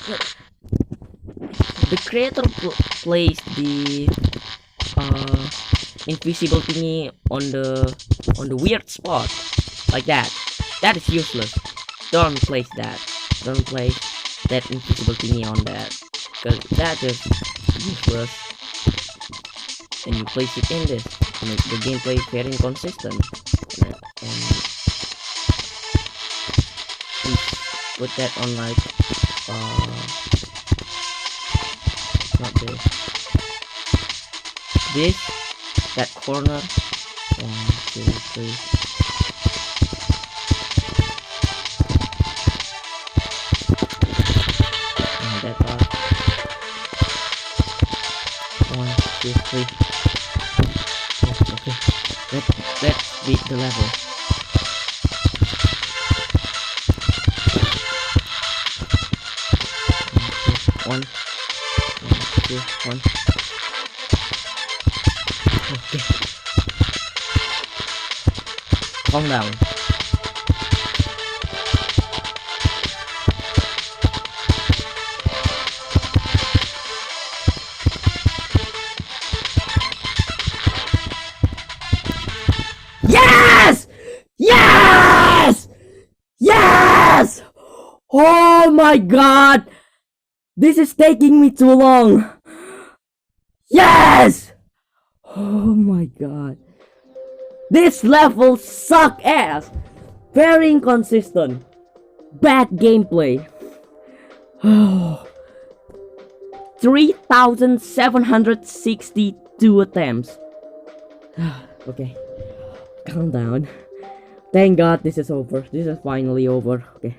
The creator placed the uh, invisible thingy on the weird spot like that. That is useless. Don't place that. Don't place that invisible thingy on that, because that is useless. And you place it in this to make the gameplay very inconsistent. And put that on like not this that corner. 1, 2, 3. And that part. 1, 2, 3. Okay, let's beat the level. One, two, one. Okay. Calm down. Yes! Yes! Yes! Oh my god! This is taking me too long. Yes! Oh my god. This level suck ass. Very inconsistent. Bad gameplay. 3,762 attempts. Okay. Calm down. Thank god this is over. This is finally over. Okay.